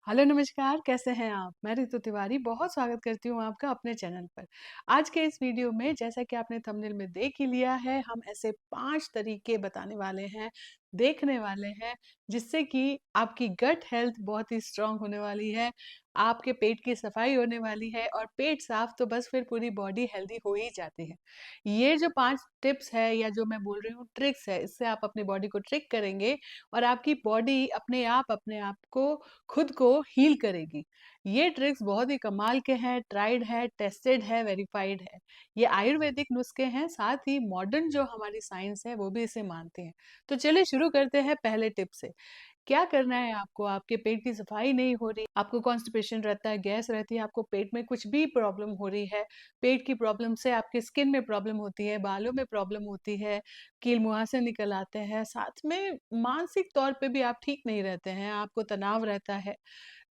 Hello नमस्कार, कैसे हैं आप? मैं ऋतु तिवारी बहुत स्वागत करती हूँ आपका अपने चैनल पर। आज के इस वीडियो में जैसा कि आपने थंबनेल में देख ही लिया है, हम ऐसे 5 तरीके बताने वाले हैं, देखने वाले हैं, जिससे कि आपकी गट हेल्थ बहुत ही स्ट्रॉन्ग होने वाली है, आपके पेट की सफाई होने वाली है और पेट साफ तो बस फिर पूरी बॉडी हेल्दी हो ही जाती है। ये जो 5 टिप्स है या जो मैं बोल रही हूँ ट्रिक्स है, इससे आप अपनी बॉडी को ट्रिक करेंगे और आपकी बॉडी अपने आप को खुद को हील करेगी। ये ट्रिक्स बहुत ही कमाल के हैं, ट्राइड है, टेस्टेड है, वेरिफाइड है। ये आयुर्वेदिक नुस्खे हैं, साथ ही मॉडर्न जो हमारी साइंस है वो भी इसे मानते हैं। तो चलिए शुरू करते हैं पहले टिप से। क्या करना है आपको? आपके पेट की सफाई नहीं हो रही, आपको कॉन्स्टिपेशन रहता है, गैस रहती है, आपको पेट में कुछ भी प्रॉब्लम हो रही है, पेट की प्रॉब्लम से आपकी स्किन में प्रॉब्लम होती है, बालों में प्रॉब्लम होती है, कील मुहासे निकल आते हैं, साथ में मानसिक तौर पे भी आप ठीक नहीं रहते हैं, आपको तनाव रहता है।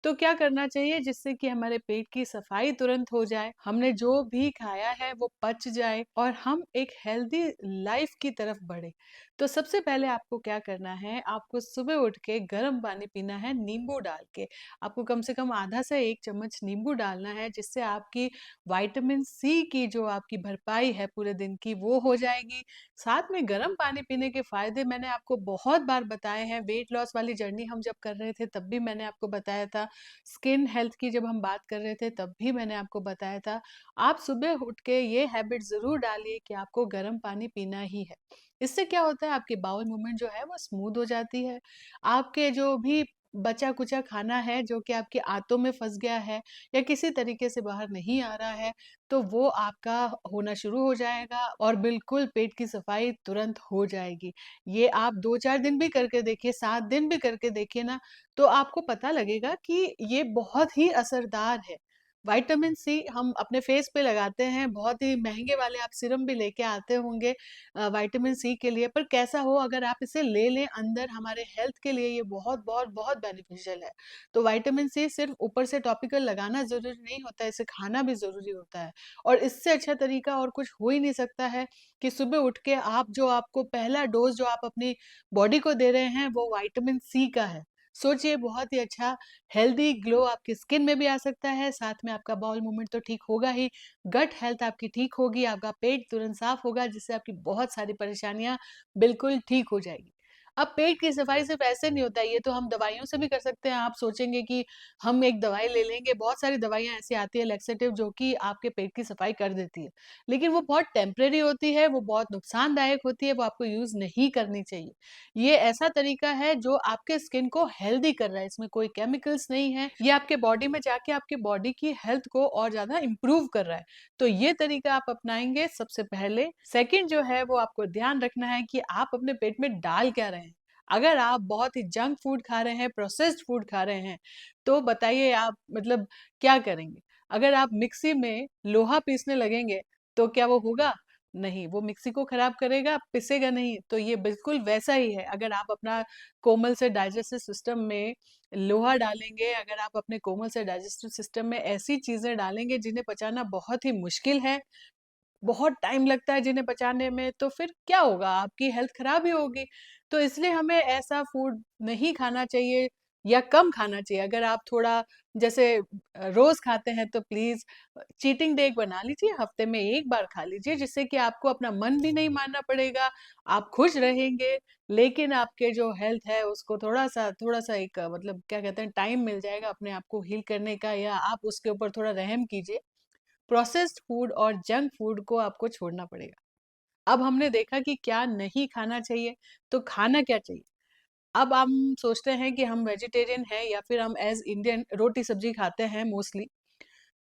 तो क्या करना चाहिए जिससे कि हमारे पेट की सफाई तुरंत हो जाए, हमने जो भी खाया है वो पच जाए और हम एक हेल्दी लाइफ की तरफ बढ़े। तो सबसे पहले आपको क्या करना है, आपको सुबह उठ के गर्म पानी पीना है नींबू डाल के। आपको कम से कम आधा से 1 चम्मच नींबू डालना है, जिससे आपकी विटामिन सी की जो आपकी भरपाई है पूरे दिन की वो हो जाएगी। साथ में गर्म पानी पीने के फायदे मैंने आपको बहुत बार बताए हैं, वेट लॉस वाली जर्नी हम जब कर रहे थे तब भी मैंने आपको बताया था, स्किन हेल्थ की जब हम बात कर रहे थे तब भी मैंने आपको बताया था। आप सुबह उठ के ये हैबिट ज़रूर डालिए कि आपको गर्म पानी पीना ही है। इससे क्या होता है, आपकी बाउल मूवमेंट जो है वो स्मूथ हो जाती है। आपके जो भी बचा-कुचा खाना है जो कि आपके आंतों में फँस गया है या किसी तरीके से बाहर नहीं आ रहा है, तो वो आपका होना शुरू हो जाएगा और बिल्कुल पेट की सफाई तुरंत हो जाएगी। ये आप 2-4 दिन भी करके देखिए, 7 दिन भी करके देखिए ना, तो आपको पता लगेगा कि ये बहुत ही असरदार है। विटामिन सी हम अपने फेस पे लगाते हैं, बहुत ही महँगे वाले आप सीरम भी लेके आते होंगे विटामिन सी के लिए, पर कैसा हो अगर आप इसे ले लें अंदर, हमारे हेल्थ के लिए ये बहुत बेनिफिशियल है। तो विटामिन सी सिर्फ़ ऊपर से टॉपिकल लगाना ज़रूरी नहीं होता है, इसे खाना भी ज़रूरी होता है। और इससे अच्छा तरीका और कुछ हो ही नहीं सकता है कि सुबह उठ के आप जो आपको पहला डोज़ जो आप अपनी बॉडी को दे रहे हैं, वो विटामिन सी का है। सोचिए, बहुत ही अच्छा हेल्दी ग्लो आपकी स्किन में भी आ सकता है, साथ में आपका बाउल मूवमेंट तो ठीक होगा ही, गट हेल्थ आपकी ठीक होगी, आपका पेट तुरंत साफ होगा, जिससे आपकी बहुत सारी परेशानियाँ बिल्कुल ठीक हो जाएगी। अब पेट की सफाई सिर्फ ऐसे नहीं होता है, ये तो हम दवाइयों से भी कर सकते हैं। आप सोचेंगे कि हम एक दवाई ले लेंगे, बहुत सारी दवाइयाँ ऐसी आती है लैक्सेटिव जो कि आपके पेट की सफाई कर देती है। लेकिन वो बहुत टेम्परेरी होती है, वो बहुत नुकसानदायक होती है, वो आपको यूज़ नहीं करनी चाहिए। ये ऐसा तरीका है जो आपके स्किन को हेल्दी कर रहा है, इसमें कोई केमिकल्स नहीं है, ये आपके बॉडी में जाके आपके बॉडी की हेल्थ को और ज़्यादा इम्प्रूव कर रहा है। तो ये तरीका आप अपनाएँगे सबसे पहले। सेकंड जो है वो आपको ध्यान रखना है कि आप अपने पेट में डाल क्या रहे हैं। अगर आप बहुत ही जंक फूड खा रहे हैं, प्रोसेस्ड फूड खा रहे हैं, तो बताइए आप मतलब क्या करेंगे? अगर आप मिक्सी में लोहा पीसने लगेंगे, तो क्या वो होगा? नहीं, वो मिक्सी को खराब करेगा, पिसेगा नहीं। तो ये बिल्कुल वैसा ही है, अगर आप अपना कोमल से डाइजेस्टिव सिस्टम में लोहा डालेंगे, अगर आप अपने कोमल से डाइजेस्टिव सिस्टम में ऐसी चीज़ें डालेंगे जिन्हें पचाना बहुत ही मुश्किल है, बहुत टाइम लगता है जिन्हें पचाने में, तो फिर क्या होगा? आपकी हेल्थ खराब ही होगी। तो इसलिए हमें ऐसा फूड नहीं खाना चाहिए या कम खाना चाहिए। अगर आप थोड़ा जैसे रोज़ खाते हैं तो प्लीज़ चीटिंग डे एक बना लीजिए, हफ्ते में 1 बार खा लीजिए, जिससे कि आपको अपना मन भी नहीं मानना पड़ेगा, आप खुश रहेंगे, लेकिन आपके जो हेल्थ है उसको थोड़ा-सा एक मतलब क्या कहते हैं, टाइम मिल जाएगा अपने आप को हील करने का, या आप उसके ऊपर थोड़ा रहम कीजिए। प्रोसेस्ड फूड और जंक फूड को आपको छोड़ना पड़ेगा। अब हमने देखा कि क्या नहीं खाना चाहिए, तो खाना क्या चाहिए? अब हम सोचते हैं कि हम वेजिटेरियन हैं या फिर हम एज़ इंडियन रोटी-सब्ज़ी खाते हैं मोस्टली।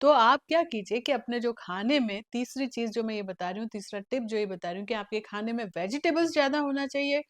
तो आप क्या कीजिए कि अपने जो खाने में तीसरी चीज़ जो मैं ये बता रही हूँ, तीसरा टिप जो ये बता रही हूँ कि आपके खाने में वेजिटेबल्स ज़्यादा होना चाहिए,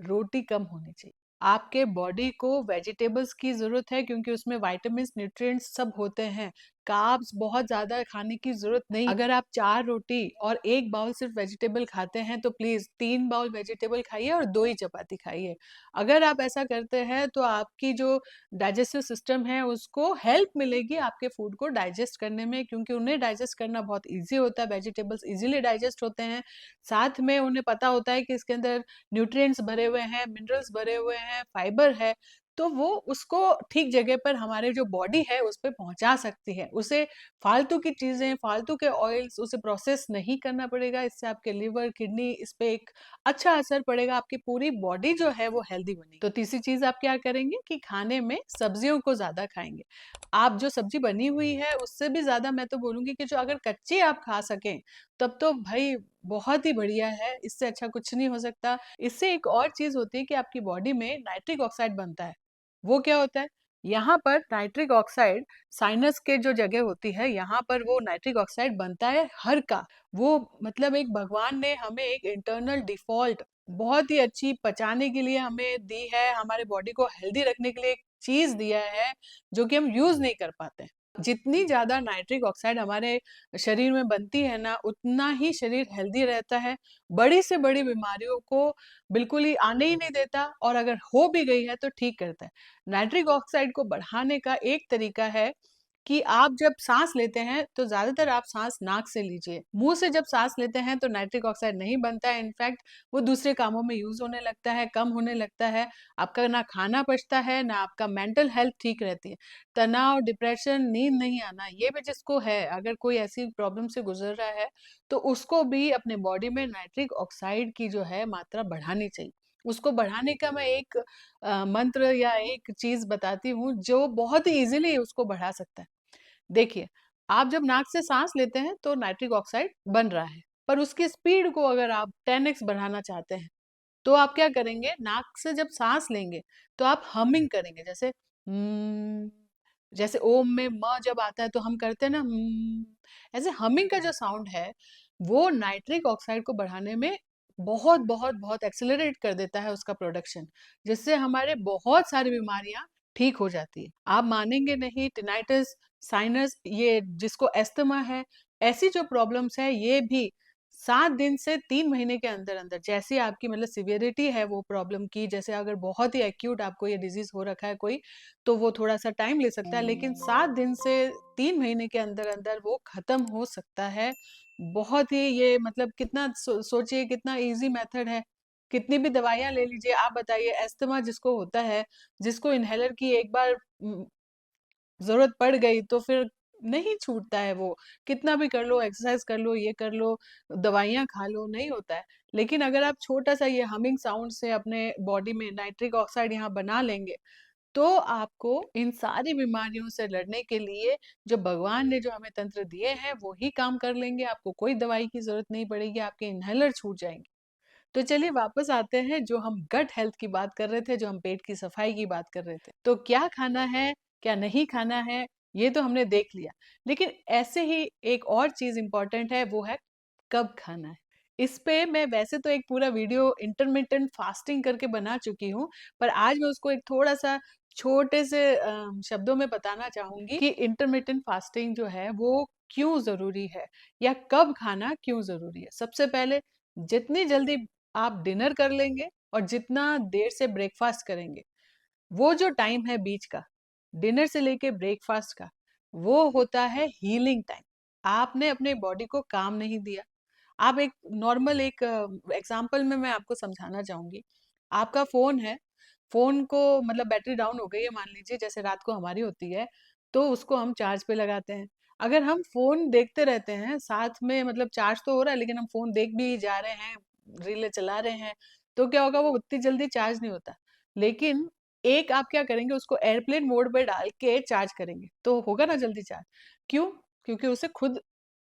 रोटी कम होनी चाहिए। आपके बॉडी को वेजिटेबल्स की ज़रूरत है क्योंकि उसमें विटामिन्स, न्यूट्रिएंट्स सब होते हैं। कार्ब्स बहुत ज़्यादा खाने की ज़रूरत नहीं। अगर आप 4 रोटी और 1 बाउल सिर्फ़ वेजिटेबल खाते हैं तो प्लीज़ 3 बाउल वेजिटेबल खाइए और 2 ही चपाती खाइए। अगर आप ऐसा करते हैं तो आपकी जो डाइजेस्टिव सिस्टम है उसको हेल्प मिलेगी आपके फूड को डाइजेस्ट करने में, क्योंकि उन्हें डाइजेस्ट करना बहुत ईज़ी होता है, वेजिटेबल्स ईज़िली डाइजेस्ट होते हैं। साथ में उन्हें पता होता है कि इसके अंदर न्यूट्रिएंट्स भरे हुए हैं, मिनरल्स भरे हुए हैं, फाइबर है, तो वो उसको ठीक जगह पर हमारे जो बॉडी है उस पे पहुँचा सकती है। उसे फालतू की चीज़ें, फालतू के ऑयल्स उसे प्रोसेस नहीं करना पड़ेगा, इससे आपके लिवर, किडनी इस पे एक अच्छा असर पड़ेगा, आपकी पूरी बॉडी जो है वो हेल्दी बनेगी। तो तीसरी चीज़ आप क्या करेंगे कि खाने में सब्जियों को ज़्यादा खाएँगे। आप जो सब्जी बनी हुई है उससे भी ज़्यादा मैं तो बोलूँगी कि जो अगर कच्ची आप खा सकें, तब तो भई बहुत ही बढ़िया है, इससे अच्छा कुछ नहीं हो सकता। इससे एक और चीज़ होती है कि आपकी बॉडी में नाइट्रिक ऑक्साइड बनता है। वो क्या होता है? यहाँ पर नाइट्रिक ऑक्साइड साइनस के जो जगह होती है, यहाँ पर वो नाइट्रिक ऑक्साइड बनता है हर का। वो मतलब एक भगवान ने हमें एक इंटरनल डिफ़ॉल्ट बहुत ही अच्छी पचाने के लिए हमें दी है, हमारे बॉडी को हेल्दी रखने के लिए एक चीज़ दिया है, जो कि हम यूज़ नहीं कर पाते हैं। जितनी ज़्यादा नाइट्रिक ऑक्साइड हमारे शरीर में बनती है ना, उतना ही शरीर हेल्दी रहता है। बड़ी से बड़ी बीमारियों को बिल्कुल ही आने ही नहीं देता और अगर हो भी गई है तो ठीक करता है। नाइट्रिक ऑक्साइड को बढ़ाने का एक तरीका है कि आप जब सांस लेते हैं तो ज्यादातर आप सांस नाक से लीजिए। मुंह से जब सांस लेते हैं तो नाइट्रिक ऑक्साइड नहीं बनता है, इनफैक्ट वो दूसरे कामों में यूज होने लगता है, कम होने लगता है। आपका ना खाना पचता है, ना आपका मेंटल हेल्थ ठीक रहती है। तनाव, डिप्रेशन, नींद नहीं आना, ये भी जिसको है, अगर कोई ऐसी प्रॉब्लम से गुजर रहा है तो उसको भी अपने बॉडी में नाइट्रिक ऑक्साइड की जो है मात्रा बढ़ानी चाहिए। उसको बढ़ाने का मैं एक मंत्र या एक चीज बताती हूँ जो बहुत ही इजीली उसको बढ़ा सकता है। देखिए, आप जब नाक से सांस लेते हैं तो नाइट्रिक ऑक्साइड बन रहा है, पर उसकी स्पीड को अगर आप 10x बढ़ाना चाहते हैं तो आप क्या करेंगे, नाक से जब सांस लेंगे तो आप हमिंग करेंगे, जैसे जैसे ओम में म जब आता है तो हम करते हैं ना ऐसे हमिंग का जो साउंड है वो नाइट्रिक ऑक्साइड को बढ़ाने में बहुत बहुत बहुत एक्सेलरेट कर देता है उसका प्रोडक्शन, जिससे हमारे बहुत सारी बीमारियां ठीक हो जाती है। आप मानेंगे नहीं, टिनाइटिस, साइनस, ये जिसको एस्थमा है, ऐसी जो प्रॉब्लम्स है ये भी 7 दिन से 3 महीने के अंदर अंदर, जैसी आपकी मतलब सिवियरिटी है वो प्रॉब्लम की, जैसे अगर बहुत ही एक्यूट आपको ये डिजीज हो रखा है कोई, तो वो थोड़ा सा टाइम ले सकता है, लेकिन 7 दिन से 3 महीने के अंदर अंदर वो खत्म हो सकता है। बहुत ही ये मतलब कितना सोचिए कितना इजी मेथड है। कितनी भी दवाइयां ले लीजिए, आप बताइए एस्थमा जिसको होता है, जिसको इनहेलर की एक बार ज़रूरत पड़ गई तो फिर नहीं छूटता है वो। कितना भी कर लो, एक्सरसाइज़ कर लो, ये कर लो, दवाइयाँ खा लो, नहीं होता है। लेकिन अगर आप छोटा-सा ये हमिंग साउंड से अपने बॉडी में नाइट्रिक ऑक्साइड यहाँ बना लेंगे, तो आपको इन सारी बीमारियों से लड़ने के लिए जो भगवान ने जो हमें तंत्र दिए हैं, वो ही काम कर लेंगे। आपको कोई दवाई की ज़रूरत नहीं पड़ेगी, आपके इन्हेलर छूट जाएँगे। तो चलिए वापस आते हैं, जो हम गट हेल्थ की बात कर रहे थे, जो हम पेट की सफाई की बात कर रहे थे। तो क्या खाना है, क्या नहीं खाना है, ये तो हमने देख लिया। लेकिन ऐसे ही एक और चीज़ इम्पोर्टेंट है, वो है कब खाना है। इस पे मैं वैसे तो एक पूरा वीडियो इंटरमिटेंट फास्टिंग करके बना चुकी हूँ, पर आज मैं उसको एक थोड़ा-सा छोटे से शब्दों में बताना चाहूँगी कि इंटरमिटेंट फास्टिंग जो है वो क्यों ज़रूरी है या कब खाना क्यों ज़रूरी है। सबसे पहले जितनी जल्दी आप डिनर कर लेंगे और जितना देर से ब्रेकफास्ट करेंगे, वो जो टाइम है बीच का, डिनर से लेके ब्रेकफास्ट का, वो होता है हीलिंग टाइम। आपने अपने बॉडी को काम नहीं दिया। आप एक नॉर्मल एक एग्जांपल में मैं आपको समझाना चाहूंगी। आपका फोन है, फोन को मतलब बैटरी डाउन हो गई है मान लीजिए, जैसे रात को हमारी होती है, तो उसको हम चार्ज पे लगाते हैं। अगर हम फोन देखते रहते हैं साथ में, मतलब चार्ज तो हो रहा है लेकिन हम फोन देख भी जा रहे हैं, रीलें चला रहे हैं, तो क्या होगा, वो उतनी जल्दी चार्ज नहीं होता। लेकिन एक आप क्या करेंगे, उसको एयरप्लेन मोड पे डाल के चार्ज करेंगे तो होगा ना जल्दी चार्ज। क्यों? क्योंकि उसे खुद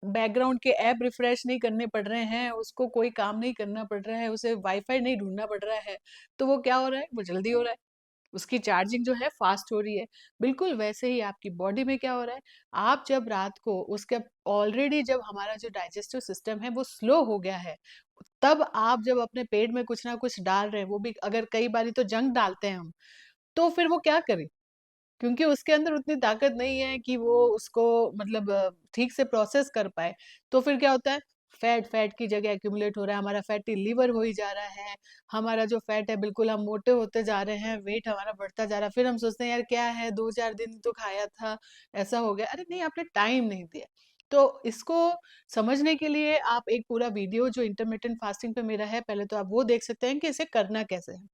बैकग्राउंड के ऐप रिफ्रेश नहीं करने पड़ रहे हैं, उसको कोई काम नहीं करना पड़ रहा है, उसे वाईफाई नहीं ढूंढना पड़ रहा है, तो वो क्या हो रहा है, वो जल्दी हो रहा है, उसकी चार्जिंग जो है फास्ट हो रही है। बिल्कुल वैसे ही आपकी बॉडी में क्या हो रहा है, आप जब रात को उसके ऑलरेडी जब हमारा जो डाइजेस्टिव सिस्टम है वो स्लो हो गया है, तब आप जब अपने पेट में कुछ ना कुछ डाल रहे हैं, वो भी अगर कई बारी तो जंक डालते हैं हम, तो फिर वो क्या करे, क्योंकि उसके अंदर उतनी ताकत नहीं है कि वो उसको मतलब ठीक से प्रोसेस कर पाए। तो फिर क्या होता है, फैट फैट की जगह एक्यूमुलेट हो रहा है, हमारा फैटी लिवर हो ही जा रहा है, हमारा जो फैट है बिल्कुल हम मोटे होते जा रहे हैं, वेट हमारा बढ़ता जा रहा है। फिर हम सोचते हैं यार क्या है, 2-4 दिन तो खाया था, ऐसा हो गया। अरे नहीं, आपने टाइम नहीं दिया। तो इसको समझने के लिए आप एक पूरा वीडियो जो इंटरमिटेंट फास्टिंग पे मेरा है, पहले तो आप वो देख सकते हैं कि इसे करना कैसे है।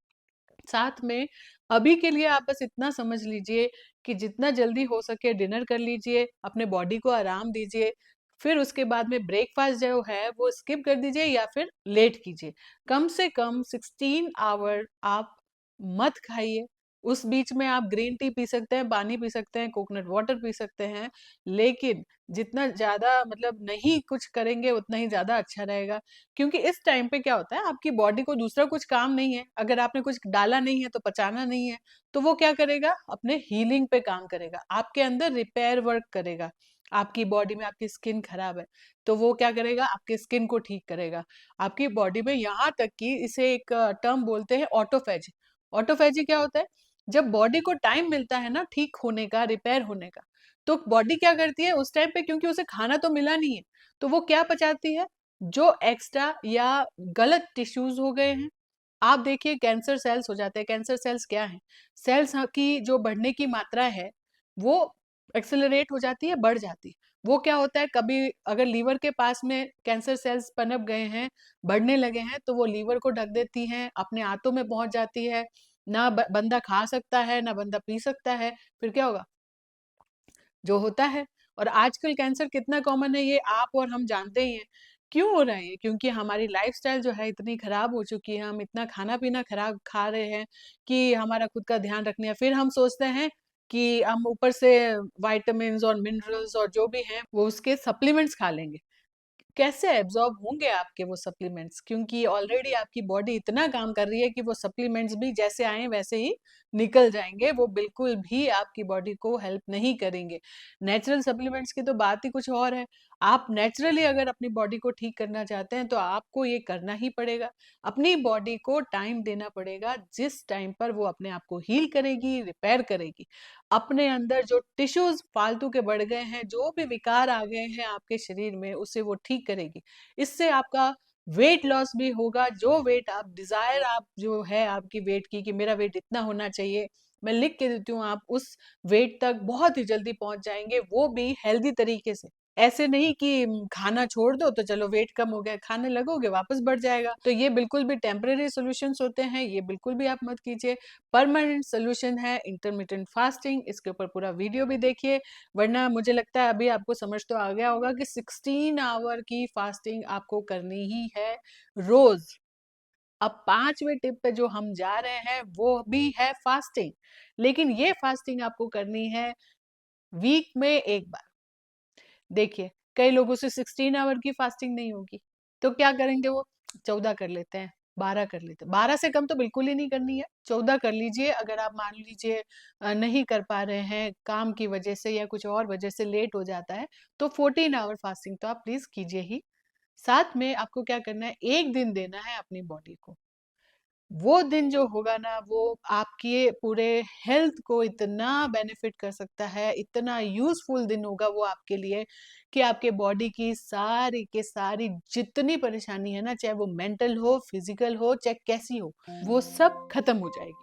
साथ में अभी के लिए आप बस इतना समझ लीजिए कि जितना जल्दी हो सके डिनर कर लीजिए, अपने बॉडी को आराम दीजिए। फिर उसके बाद में ब्रेकफास्ट जो है वो स्किप कर दीजिए या फिर लेट कीजिए। कम से कम 16 आवर आप मत खाइए। उस बीच में आप ग्रीन टी पी सकते हैं, पानी पी सकते हैं, कोकोनट वाटर पी सकते हैं, लेकिन जितना ज़्यादा मतलब नहीं कुछ करेंगे उतना ही ज़्यादा अच्छा रहेगा। क्योंकि इस टाइम पे क्या होता है, आपकी बॉडी को दूसरा कुछ काम नहीं है, अगर आपने कुछ डाला नहीं है तो पचाना नहीं है, तो वो क्या करेगा, अपने हीलिंग पे काम करेगा, आपके अंदर रिपेयर वर्क करेगा। आपकी बॉडी में आपकी स्किन खराब है तो वो क्या करेगा, आपके स्किन को ठीक करेगा। आपकी बॉडी में यहाँ तक कि इसे एक टर्म बोलते हैं ऑटोफेजी। ऑटोफेजी क्या होता है, जब बॉडी को टाइम मिलता है ना ठीक होने का, रिपेयर होने का, तो बॉडी क्या करती है उस टाइम पे, क्योंकि उसे खाना तो मिला नहीं है, तो वो क्या पचाती है, जो एक्स्ट्रा या गलत टिश्यूज हो गए हैं। आप देखिए कैंसर सेल्स हो जाते हैं। कैंसर सेल्स क्या है, सेल्स की जो बढ़ने की मात्रा है वो एक्सेलरेट हो जाती है, बढ़ जाती है। वो क्या होता है, कभी अगर लीवर के पास में कैंसर सेल्स पनप गए हैं, बढ़ने लगे हैं, तो वो लीवर को ढक देती हैं, अपने आंतों में पहुंच जाती है। ना बंदा खा सकता है ना बंदा पी सकता है। फिर क्या होगा, जो होता है। और आजकल कैंसर कितना कॉमन है ये आप और हम जानते ही हैं। क्यों हो रहा है ये, क्योंकि हमारी लाइफस्टाइल जो है इतनी खराब हो चुकी है, हम इतना खाना पीना खराब खा रहे हैं कि हमारा खुद का ध्यान रखने है, फिर हम सोचते हैं कि हम ऊपर से विटामिन्स और मिनरल्स और जो भी हैं वो उसके सप्लीमेंट्स खा लेंगे। कैसे एब्जॉर्ब होंगे आपके वो सप्लीमेंट्स, क्योंकि ऑलरेडी आपकी बॉडी इतना काम कर रही है कि वो सप्लीमेंट्स भी जैसे आए वैसे ही निकल जाएंगे, वो बिल्कुल भी आपकी बॉडी को हेल्प नहीं करेंगे। नेचुरल सप्लीमेंट्स की तो बात ही कुछ और है। आप नेचुरली अगर अपनी बॉडी को ठीक करना चाहते हैं तो आपको ये करना ही पड़ेगा। अपनी बॉडी को टाइम देना पड़ेगा, जिस टाइम पर वो अपने आप को हील करेगी, रिपेयर करेगी। अपने अंदर जो टिश्यूज फालतू के बढ़ गए हैं, जो भी विकार आ गए हैं आपके शरीर में, उसे वो ठीक करेगी। इससे आपका वेट लॉस भी होगा। जो वेट आप डिजायर, आप जो है आपकी वेट की कि मेरा वेट इतना होना चाहिए, मैं लिख के देती हूँ, आप उस वेट तक बहुत ही जल्दी पहुंच जाएंगे, वो भी हेल्दी तरीके से। ऐसे नहीं कि खाना छोड़ दो तो चलो वेट कम हो गया, खाने लगोगे वापस बढ़ जाएगा। तो ये बिल्कुल भी टेम्परेरी सॉल्यूशंस होते हैं, ये बिल्कुल भी आप मत कीजिए। परमानेंट सोल्यूशन है इंटरमिटेंट फास्टिंग। इसके ऊपर पूरा वीडियो भी देखिए, वरना मुझे लगता है अभी आपको समझ तो आ गया होगा कि 16 आवर की फास्टिंग आपको करनी ही है रोज। अब 5वें टिप पे जो हम जा रहे हैं वो भी है फास्टिंग, लेकिन ये फास्टिंग आपको करनी है वीक में एक बार। देखिए, कई लोगों से 16 आवर की फास्टिंग नहीं होगी, तो क्या करेंगे वो, 14 कर लेते हैं, 12 कर लेते हैं। 12 से कम तो बिल्कुल ही नहीं करनी है, 14 कर लीजिए। अगर आप मान लीजिए नहीं कर पा रहे हैं काम की वजह से या कुछ और वजह से लेट हो जाता है, तो 14 आवर फास्टिंग तो आप प्लीज कीजिए ही। साथ में आपको क्या करना है, एक दिन देना है अपनी बॉडी को। वो दिन जो होगा ना, वो आपके पूरे हेल्थ को इतना बेनिफिट कर सकता है, इतना यूजफुल दिन होगा वो आपके लिए, कि आपके बॉडी की सारी के सारी जितनी परेशानी है ना, चाहे वो मेंटल हो, फिजिकल हो, चाहे कैसी हो, वो सब खत्म हो जाएगी।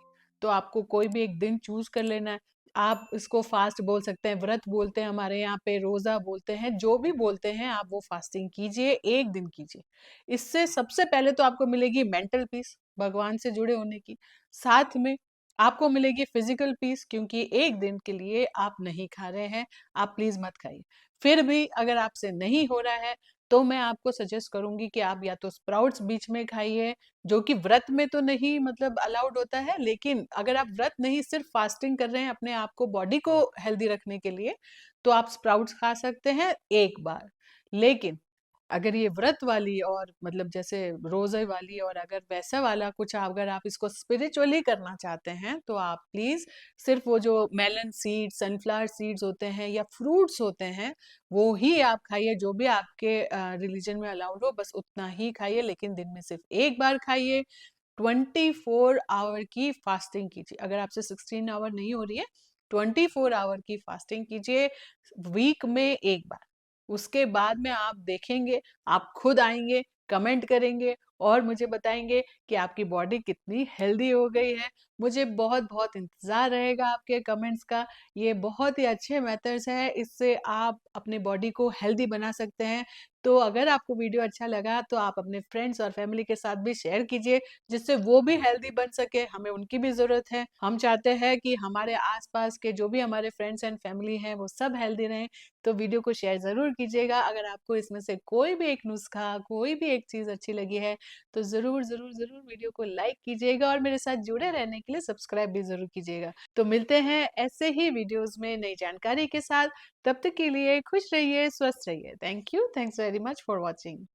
तो आपको कोई भी एक दिन चूज कर लेना है। आप इसको फास्ट बोल सकते हैं, व्रत बोलते हैं, हमारे यहाँ पे रोजा बोलते हैं, जो भी बोलते हैं आप वो फास्टिंग कीजिए, एक दिन कीजिए। इससे सबसे पहले तो आपको मिलेगी मेंटल पीस, भगवान से जुड़े होने की। साथ में आपको मिलेगी फिजिकल पीस, क्योंकि एक दिन के लिए आप नहीं खा रहे हैं। आप प्लीज मत खाइए। फिर भी अगर आपसे नहीं हो रहा है तो मैं आपको सजेस्ट करूंगी कि आप या तो स्प्राउट्स बीच में खाइए, जो कि व्रत में तो नहीं मतलब अलाउड होता है, लेकिन अगर आप व्रत नहीं सिर्फ फास्टिंग कर रहे हैं अपने आप को, बॉडी को हेल्दी रखने के लिए, तो आप स्प्राउट्स खा सकते हैं एक बार। लेकिन अगर ये व्रत वाली और मतलब जैसे रोजे वाली, और अगर वैसा वाला कुछ अगर आप इसको स्पिरिचुअली करना चाहते हैं, तो आप प्लीज सिर्फ वो जो मेलन सीड्स, सनफ्लावर सीड्स होते हैं या फ्रूट्स होते हैं, वो ही आप खाइए। जो भी आपके रिलीजन में अलाउड हो बस उतना ही खाइए, लेकिन दिन में सिर्फ एक बार खाइए। 24 आवर की फास्टिंग कीजिए। अगर आपसे 16 आवर नहीं हो रही है, 24 आवर की फास्टिंग कीजिए वीक में एक बार। उसके बाद में आप देखेंगे, आप खुद आएंगे, कमेंट करेंगे और मुझे बताएंगे कि आपकी बॉडी कितनी हेल्दी हो गई है। मुझे बहुत बहुत इंतजार रहेगा आपके कमेंट्स का। ये बहुत ही अच्छे मेथड्स हैं, इससे आप अपने बॉडी को हेल्दी बना सकते हैं। तो अगर आपको वीडियो अच्छा लगा तो आप अपने फ्रेंड्स और फैमिली के साथ भी शेयर कीजिए, जिससे वो भी हेल्दी बन सके, हमें उनकी भी ज़रूरत है। हम चाहते हैं कि हमारे आस-पास के जो भी हमारे फ्रेंड्स एंड फैमिली हैं वो सब हेल्दी रहें, तो वीडियो को शेयर ज़रूर कीजिएगा। अगर आपको इसमें से कोई भी एक नुस्खा, कोई भी एक चीज़ अच्छी लगी है, तो ज़रूर, ज़रूर, ज़रूर वीडियो को लाइक कीजिएगा और मेरे साथ जुड़े रहने के लिए सब्सक्राइब भी ज़रूर कीजिएगा। तो मिलते हैं ऐसे ही वीडियोज़ में नई जानकारी के साथ। तब तक के लिए खुश रहिए, स्वस्थ रहिए। Thank you, thanks very much for watching.